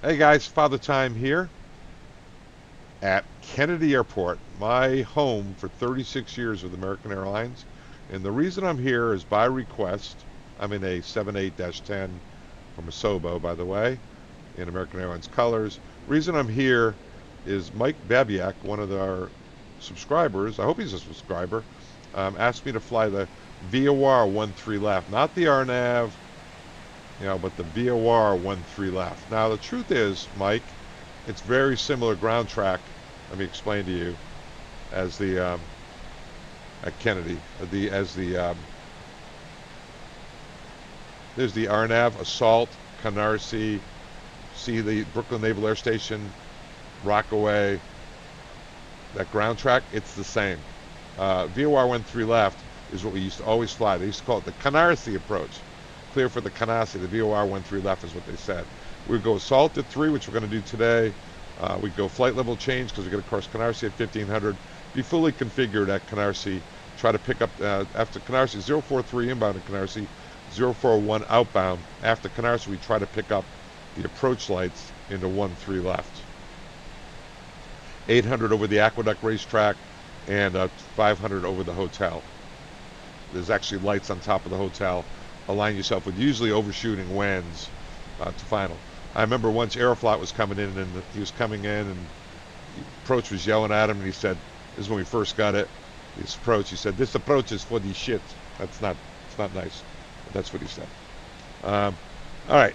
Hey guys, Father Time here at Kennedy Airport, my home for 36 years with American Airlines. And the reason I'm here is by request. I'm in a 78-10 from a Sobo, by the way, in American Airlines colors. Reason I'm here is Mike Babiak, one of our subscribers, I hope he's a subscriber, asked me to fly the VOR 13 left, not the RNAV, but the VOR 13 left. Now the truth is, Mike, it's very similar ground track. Let me explain to you, as the at Kennedy, there's the RNAV Assault, Canarsie, see the Brooklyn Naval Air Station, Rockaway. That ground track, it's the same. VOR 13 left is what we used to always fly. They used to call it the Canarsie Approach. Clear for the Canarsie. The VOR 13 left is what they said. We'd go Assault at 3, which we're going to do today. We'd go flight level change because we're going to cross Canarsie at 1500. Be fully configured at Canarsie. Try to pick up after Canarsie 043 inbound at Canarsie, 041 outbound. After Canarsie, we try to pick up the approach lights into 13 left. 800 over the Aqueduct racetrack and 500 over the hotel. There's actually lights on top of the hotel. Align yourself with usually overshooting winds to final. I remember once Aeroflot was coming in, and he was coming in, and the approach was yelling at him, and he said, this is when we first got it, this approach, he said, this approach is for the shit. It's not nice, but that's what he said. All right,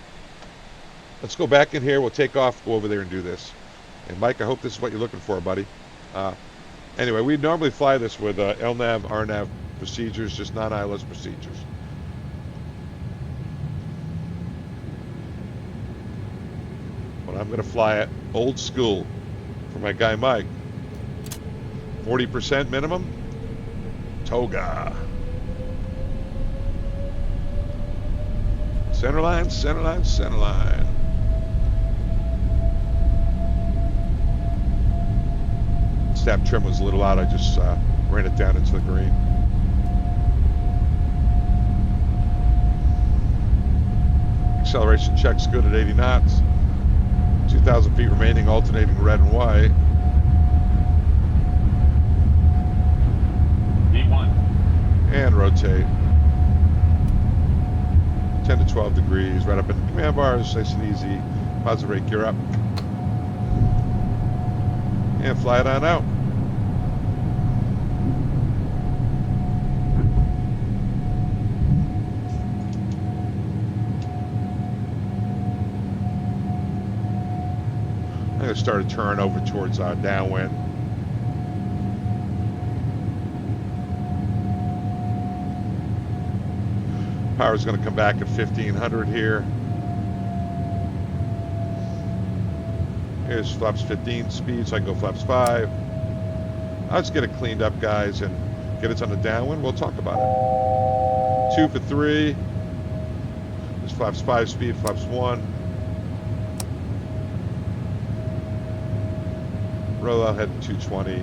let's go back in here. We'll take off, go over there and do this. And Mike, I hope this is what you're looking for, buddy. Anyway, we normally fly this with LNAV, RNAV procedures, just non-ILS procedures. But I'm going to fly it old school for my guy Mike. 40% minimum. Toga. Center line, center line, center line. Stab trim was a little out. I just ran it down into the green. Acceleration check's good at 80 knots. 2,000 feet remaining, alternating red and white. V1. And rotate. 10 to 12 degrees, right up in the command bars, nice and easy. Positive rate, gear up. And fly it on out. I'm going to start a turn over towards downwind. Power's going to come back at 1500 here. Here's flaps 15 speed, so I can go flaps 5. I'll just get it cleaned up, guys, and get it on the downwind. We'll talk about it. 2 for 3. There's flaps 5 speed, flaps 1. Roll out head 220.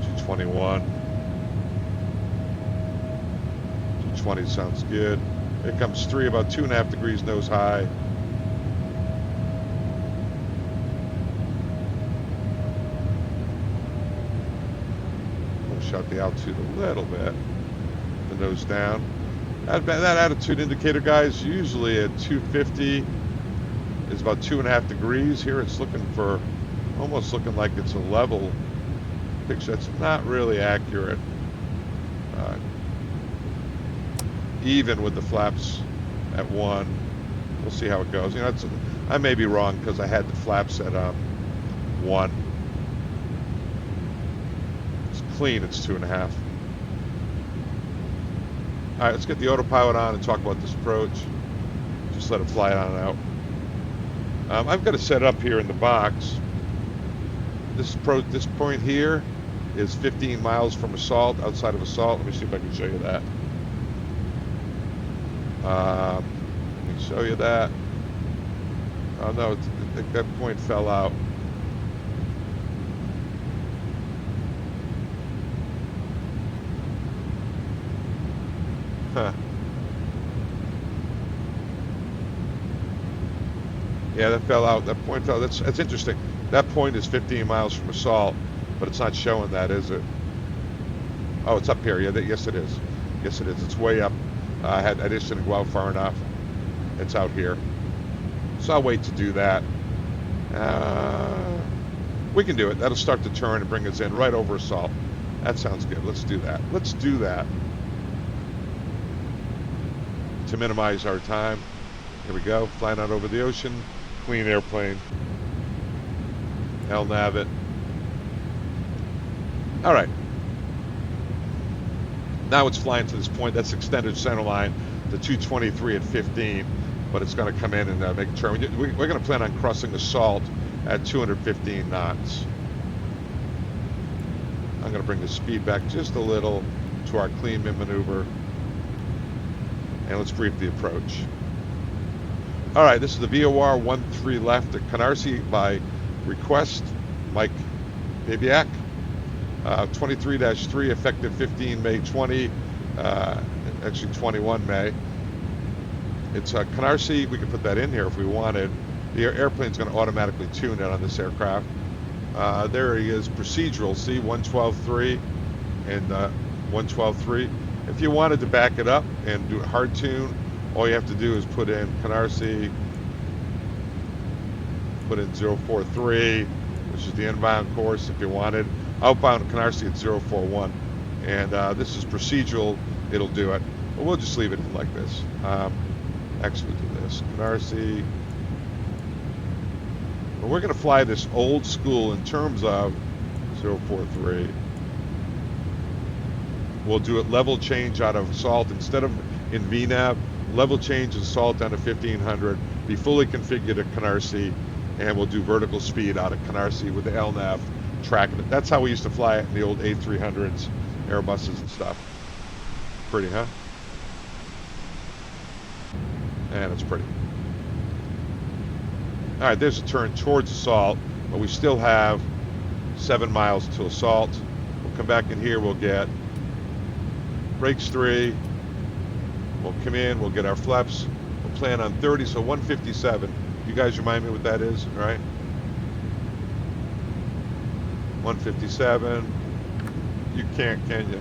221. 220 sounds good. Here comes 3, about 2.5 degrees nose high. Shot the altitude a little bit, the nose down. That attitude indicator, guys, usually at 250 is about 2.5 degrees. Here it's looking for, almost looking like it's a level picture. That's not really accurate. Even with the flaps at 1, we'll see how it goes. I may be wrong because I had the flaps at 1. Clean, it's 2.5. All right, let's get the autopilot on and talk about this approach. Just let it fly on out. I've got it set up here in the box. This point here is 15 miles from Assault, outside of Assault. Let me see if I can show you that. Let me show you that. Oh no, that point fell out. Huh. Yeah, that fell out. That point fell. That's interesting. That point is 15 miles from assault, but it's not showing that, is it? Oh, it's up here. Yeah, yes it is. Yes it is. It's way up. I just didn't go out far enough. It's out here. So I'll wait to do that. We can do it. That'll start the turn and bring us in right over assault. That sounds good. Let's do that. Let's do that. To minimize our time. Here we go. Flying out over the ocean. Clean airplane. LNAV it. All right. Now it's flying to this point. That's extended center line to 223 at 15. But it's going to come in and make a turn. We're going to plan on crossing assault at 215 knots. I'm going to bring the speed back just a little to our clean min maneuver. And let's brief the approach. All right, this is the VOR 13 left at Canarsie by request, Mike Babiak. 23-3, effective 15 May 20, actually 21 May. It's Canarsie. We could put that in here if we wanted. The airplane's going to automatically tune it on this aircraft. There he is, procedural, see, 112.3 and 112.3. If you wanted to back it up and do a hard tune, all you have to do is put in Canarsie, put in 043, which is the inbound course if you wanted. Outbound Canarsie at 041. And this is procedural, it'll do it. But we'll just leave it like this. Actually do this, Canarsie. But we're going to fly this old school in terms of 043. We'll do it level change out of assault instead of in VNAV. Level change assault down to 1500. Be fully configured at Canarsie, and we'll do vertical speed out of Canarsie with the LNAV tracking it. That's how we used to fly it in the old A300s, Airbuses and stuff. Pretty, huh? And it's pretty. All right, there's a turn towards assault, but we still have 7 miles to assault. We'll come back in here, we'll get brakes 3. We'll come in, we'll get our flaps. We'll plan on 30, so 157. You guys remind me what that is, right? 157. You can't, can you?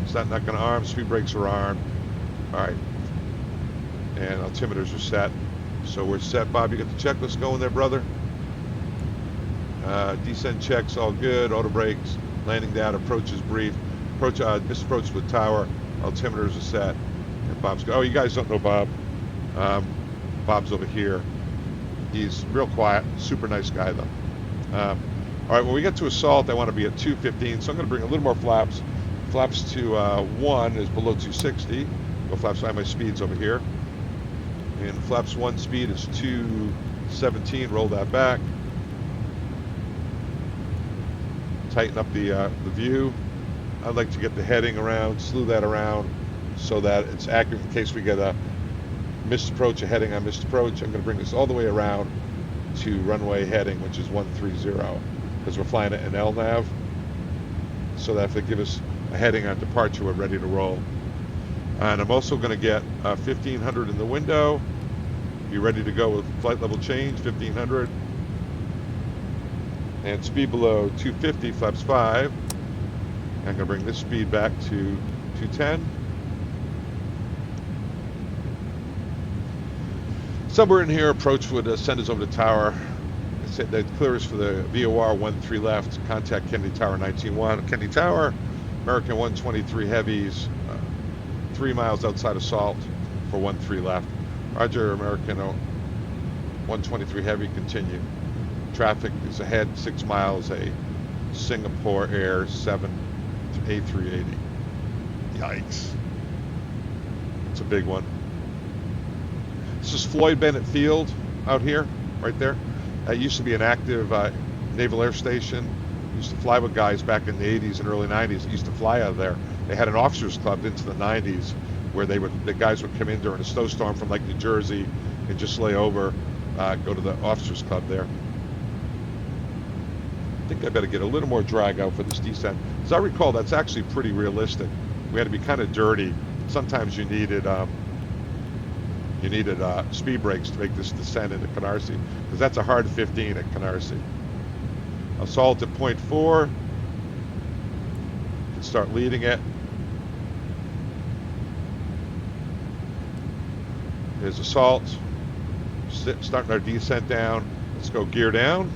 Is that not going to arm? Speed brakes are armed. All right. And altimeters are set. So we're set. Bob, you got the checklist going there, brother? Descent checks, all good. Auto brakes, landing down, approach is brief. Misapproach with tower. Altimeters are set. And Bob's go. Oh, you guys don't know Bob. Bob's over here. He's real quiet. Super nice guy, though. All right, when we get to assault, I want to be at 215, so I'm going to bring a little more flaps. Flaps to 1 is below 260. Go flaps by my speeds over here. And flaps 1 speed is 217. Roll that back. Tighten up the view. I'd like to get the heading around, slew that around, so that it's accurate in case we get a missed approach, a heading on missed approach. I'm going to bring this all the way around to runway heading, which is 130, because we're flying it in LNAV, so that if they give us a heading on departure, we're ready to roll. And I'm also going to get 1500 in the window. Be ready to go with flight level change, 1500. And speed below 250, flaps 5. I'm going to bring this speed back to 210. Somewhere in here, approach would send us over to tower. The clearance for the VOR 13 left. Contact Kennedy Tower 19-1. Kennedy Tower, American 123 heavies, 3 miles outside assault for 13 left. Roger, American 123 heavy, continue. Traffic is ahead 6 miles, a Singapore Air 7 to A380. Yikes. It's a big one. This is Floyd Bennett Field out here, right there. That used to be an active naval air station. Used to fly with guys back in the 80s and early 90s that used to fly out of there. They had an officers club into the 90s where the guys would come in during a snowstorm from like New Jersey and just lay over, go to the officers club there. I think I better get a little more drag out for this descent. As I recall, that's actually pretty realistic. We had to be kind of dirty. Sometimes you needed you needed speed brakes to make this descent into Canarsie, because that's a hard 15 at Canarsie. Assault at 0.4. You can start leading it. Here's assault. Starting our descent down. Let's go gear down.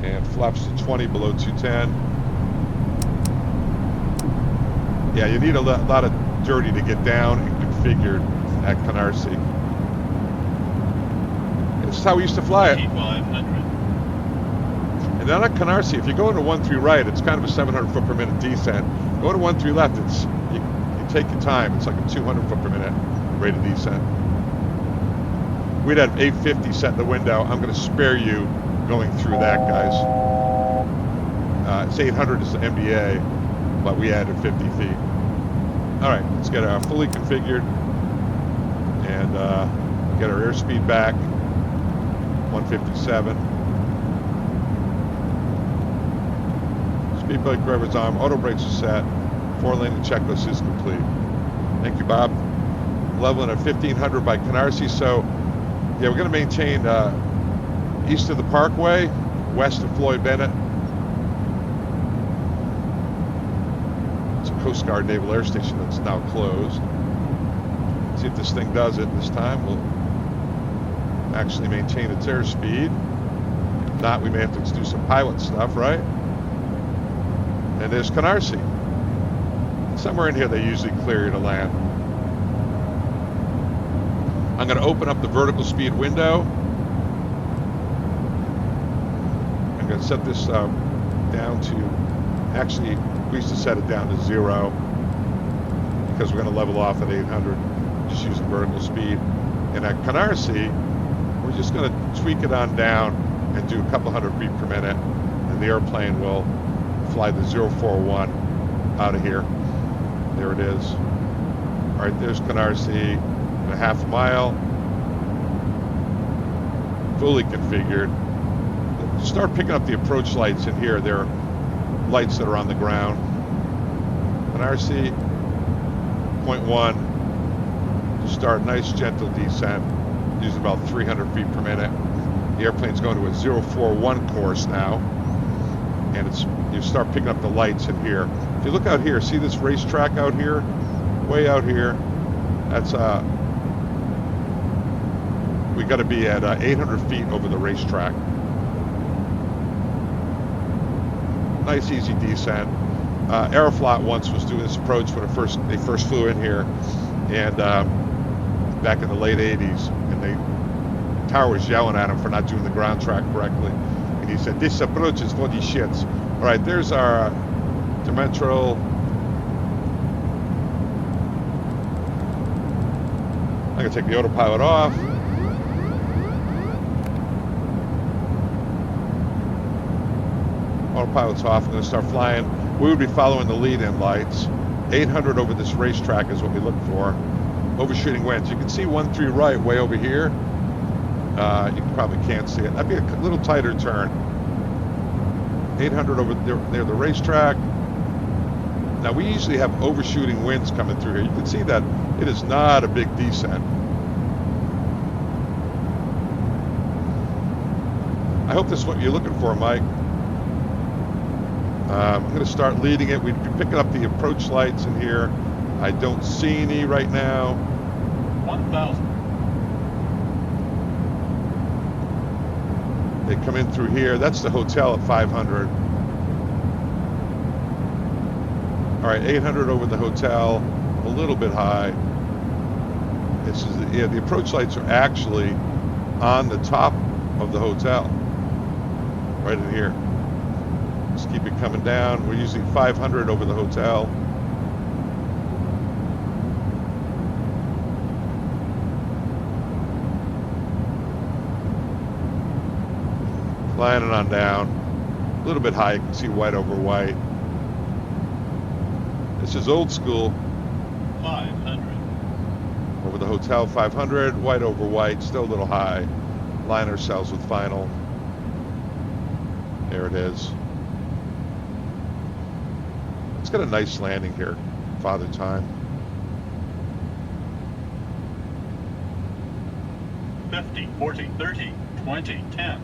And flaps to 20 below 210. Yeah, you need a lot of dirty to get down and configured at Canarsie. This is how we used to fly it. 500. And then at Canarsie, if you go into 1-3 right, it's kind of a 700 foot per minute descent. Go to 1-3 left, you take your time. It's like a 200 foot per minute rate of descent. We'd have 850 set in the window. I'm going to spare you going through that, guys. It's 800 is the MDA, but we added 50 feet. All right, let's get our fully configured and get our airspeed back. 157. Speed brake driver's arm, auto brakes are set. 4-lane checklist is complete. Thank you, Bob. Leveling at 1500 by Canarsie. So, yeah, we're going to maintain east of the Parkway, west of Floyd Bennett. It's a Coast Guard Naval Air Station that's now closed. See if this thing does it this time. We'll actually maintain its airspeed. If not, we may have to do some pilot stuff, right? And there's Canarsie. Somewhere in here they usually clear you to land. I'm going to open up the vertical speed window. I'm going to set this down to, actually we used to set it down to 0 because we're going to level off at 800, just using vertical speed. And at Canarsie, we're just going to tweak it on down and do a couple hundred feet per minute, and the airplane will fly the 041 out of here. There it is. All right, there's Canarsie. And a half mile, fully configured. Start picking up the approach lights in here. There are lights that are on the ground. Canarsie, 0.1, just start nice gentle descent, using about 300 feet per minute. The airplane's going to a 041 course now, and you start picking up the lights in here. If you look out here, see this racetrack out here? Way out here, that's we got to be at 800 feet over the racetrack. Nice easy descent. Aeroflot once was doing this approach when they first flew in here, and back in the late 80s, and the tower was yelling at him for not doing the ground track correctly, and he said, "This approach is for these shits." All right, there's our dimensional. I'm gonna take the autopilot off. Autopilot's off. I'm going to start flying. We would be following the lead-in lights. 800 over this racetrack is what we look for. Overshooting winds. You can see 1-3 right way over here. You probably can't see it. That'd be a little tighter turn. 800 over near the racetrack. Now we usually have overshooting winds coming through here. You can see that it is not a big descent. I hope this is what you're looking for, Mike. I'm going to start leading it. We'd be picking up the approach lights in here. I don't see any right now. 1,000. They come in through here. That's the hotel at 500. All right, 800 over the hotel. A little bit high. This is the approach lights are actually on the top of the hotel. Right in here. Just keep it coming down. We're using 500 over the hotel. Flying it on down. A little bit high. You can see white over white. This is old school. 500. Over the hotel, 500. White over white. Still a little high. Line ourselves with final. There it is. It's got a nice landing here, Father Time. 50, 40, 30, 20, 10.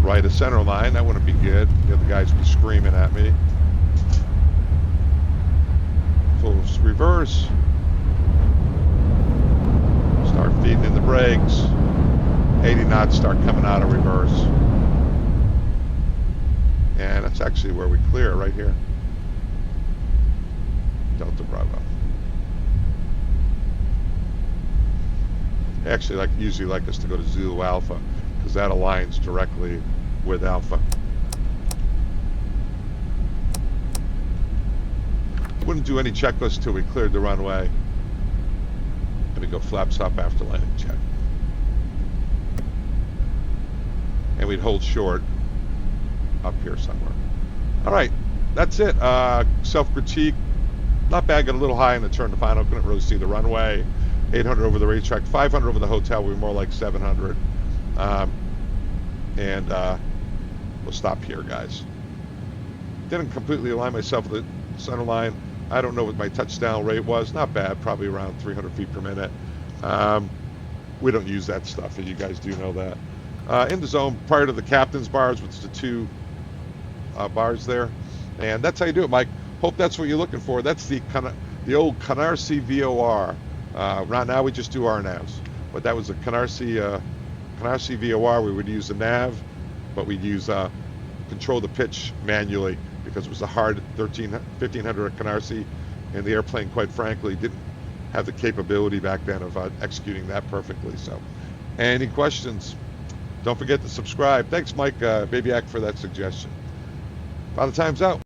Right of center line, that wouldn't be good. The other guys be screaming at me. Full reverse. Start feeding in the brakes. 80 knots start coming out of reverse. And that's actually where we clear, right here. Delta Bravo. They actually usually like us to go to Zulu Alpha because that aligns directly with Alpha. Wouldn't do any checklist till we cleared the runway. Let me go flaps up after landing check. And we'd hold short up here somewhere. All right, that's it. Self-critique. Not bad, got a little high in the turn to final. Couldn't really see the runway. 800 over the racetrack, 500 over the hotel. We were more like 700. We'll stop here, guys. Didn't completely align myself with the center line. I don't know what my touchdown rate was. Not bad, probably around 300 feet per minute. We don't use that stuff, and you guys do know that. In the zone, prior to the captain's bars, which is the two bars there. And that's how you do it, Mike. Hope that's what you're looking for. That's the old Canarsie VOR. Right now we just do RNAVs. But that was a Canarsie VOR. We would use a nav, but we'd use control the pitch manually because it was a hard 1500 Canarsie, and the airplane, quite frankly, didn't have the capability back then of executing that perfectly. So, any questions? Don't forget to subscribe. Thanks, Mike Babiak, for that suggestion. Father Time's out.